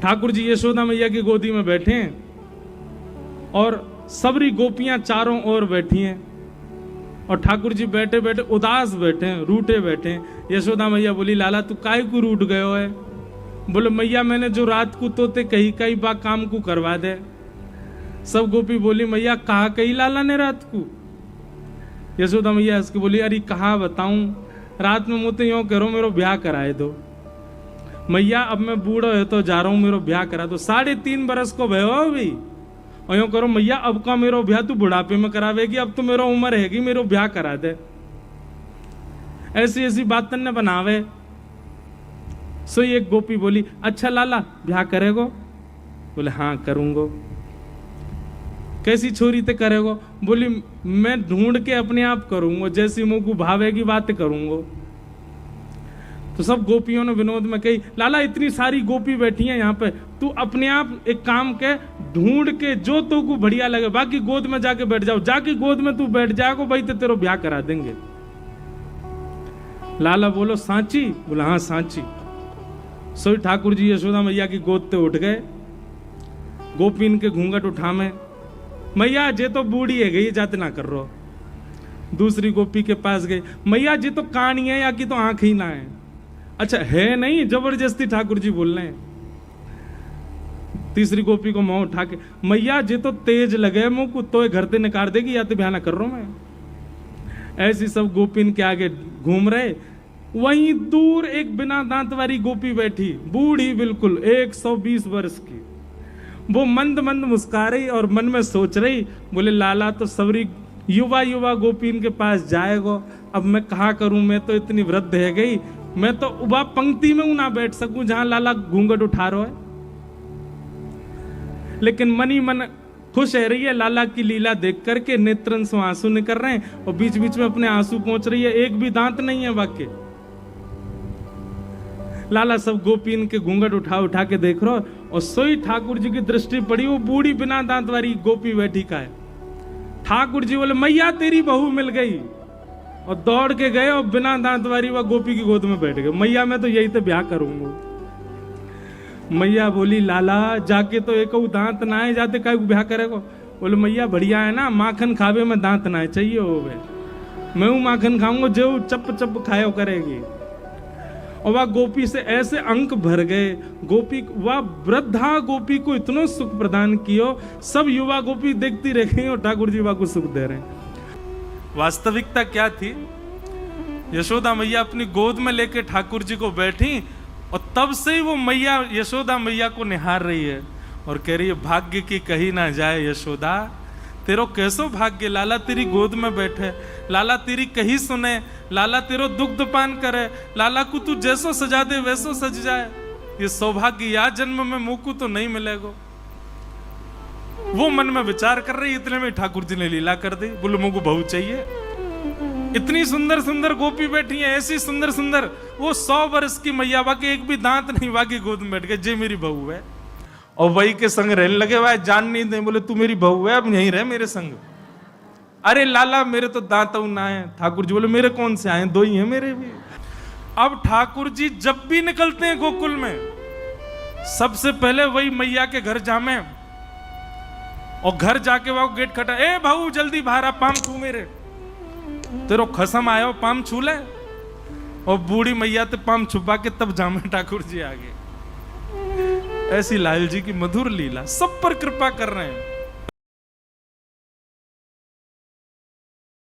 ठाकुर जी यशोदा मैया की गोदी में बैठे हैं और सबरी गोपियां चारों ओर बैठी हैं और ठाकुर जी बैठे बैठे उदास बैठे हैं, रूठे बैठे हैं। यशोदा मैया बोली, लाला तू काहे को रूठ गयो है? बोले, मैया मैंने जो रात को तोते कही कई बा काम को करवा दे। सब गोपी बोली, मैया कहा कही लाला ने रात को? यशोदा मैया इसकी बोली, अरे कहा बताऊं, रात में मुझे यूं करो मेरो ब्याह कराए दो। मैया अब मैं बूढ़ो है तो जा रहा हूं, मेरो ब्याह करा दो। 3.5 बरस को भयो अभी और यूं करो, मैया अब का मेरो ब्याह तू बुढ़ापे में करावेगी, अब तो मेरा उम्र हैगी, मेरो ब्याह करा दे। ऐसी ऐसी बातन ने बनावे। सो एक गोपी बोली, अच्छा लाला ब्याह करेगो? बोले, हाँ करूंगो। कैसी छोरी ते करेगो? बोली, मैं ढूंढ के अपने आप करूंगो, जैसी मुंह को भावेगी बात करूंगो। तो सब गोपियों ने विनोद में कही, लाला इतनी सारी गोपी बैठी हैं यहाँ पे, तू अपने आप एक काम के ढूंढ के जो तो को बढ़िया लगे, बाकी गोद में जाके बैठ जाओ, जाके गोद में तू बैठ जाएगो भाई तो तेरा ब्याह करा देंगे। लाला बोलो, सांची? बोला, हाँ सांची। सोई ठाकुर जी यशोदा मैया की गोद ते उठ गए। गोपीन के घूंघट उठा में, मैया जे तो बूढ़ी है गई, जाते ना कर रो। दूसरी गोपी के पास गई, मैया जी तो कानी है या कि तो आंख ही ना है। अच्छा है नहीं, जबरदस्ती ठाकुर जी बोल रहे हैं। तीसरी गोपी को मुंह उठा के, मैया जी तो तेज लगे मुंह को तो घर से निकाल देगी, या तो ब्याह ना कर रहा हूं मैं। ऐसी सब गोपीन के आगे घूम रहे। वहीं दूर एक बिना दांत वाली गोपी बैठी, बूढ़ी बिल्कुल 120 वर्ष की। वो मंद मंद मुस्कुरा रही और मन में सोच रही, बोले लाला तो सबरी युवा युवा गोपीन के पास जाएगो, अब मैं कहा करूं, मैं तो इतनी वृद्ध है गई, मैं तो उबा पंक्ति में ना बैठ सकूं जहां लाला घूंघट उठा रहा है। लेकिन मनी मन खुश है रही है लाला की लीला देख करके, नेत्रन से आंसू निकल रहे हैं और बीच बीच में अपने आंसू पहुंच रही है, एक भी दांत नहीं है वाक्य। लाला सब गोपीन के घूंघट उठा उठा के देख रहा और सोई ठाकुर जी की दृष्टि पड़ी, वो बूढ़ी बिना दांत वाली गोपी बैठी का है। ठाकुर जी बोले, मैया तेरी बहू मिल गई, और दौड़ के गए और बिना दांत वाली वह गोपी की गोद में बैठ गए। मैया मैं तो यही तो ब्याह करूंगा। मैया बोली, लाला जाके तो एक दांत ना है, जाते काय ब्याह करेगो? बोले, मैया बढ़िया है ना, माखन खावे में दांत ना है चाहिए हो गए, मैं हूं माखन खाऊंगा जो चप चप खायो करेगी। और वह गोपी से ऐसे अंक भर गए, गोपी वह वृद्धा गोपी को इतना सुख प्रदान कियो, सब युवा गोपी देखती रह गई और ठाकुर जी वह को सुख दे रहे हैं। वास्तविकता क्या थी? यशोदा मैया अपनी गोद में लेके ठाकुर जी को बैठी और तब से ही वो मैया यशोदा मैया को निहार रही है और कह रही है, भाग्य की कही ना जाए यशोदा, तेरो कैसो भाग्य, लाला तेरी गोद में बैठे, लाला तेरी कही सुने, लाला तेरो दुग्ध पान करे, लाला को तू जैसो सजा दे वैसो सज जाए। ये सौभाग्य या जन्म में मुंह को तो नहीं मिलेगा। वो मन में विचार कर रही, इतने में ठाकुर जी ने लीला कर दी। बोले, मुझको बहू चाहिए। इतनी सुंदर सुंदर गोपी बैठी है, ऐसी सुंदर सुंदर, वो 100 वर्ष की मैया, बाकी एक भी दांत नहीं, बाकी गोद में बैठ गए, जे मेरी बहू है। और वही के संग रहने लगे, वह जान नहीं दे। बोले, तू मेरी बहू है, अब यहीं रह मेरे संग। अरे लाला मेरे तो दांत ना है। ठाकुर जी बोले, मेरे कौन से आए, 2 ही हैं मेरे भी। अब ठाकुर जी जब भी निकलते हैं गोकुल में, सबसे पहले वही मैया के घर जामे और घर जाके वह गेट खटा, ए भाऊ जल्दी बाहर आ, पाम छू मेरे, तेरो खसम आयो, पाम छू ले। और बूढ़ी मैया ते पाम छुपा के तब जामे ठाकुर जी आगे। ऐसी लाल जी की मधुर लीला, सब पर कृपा कर रहे हैं।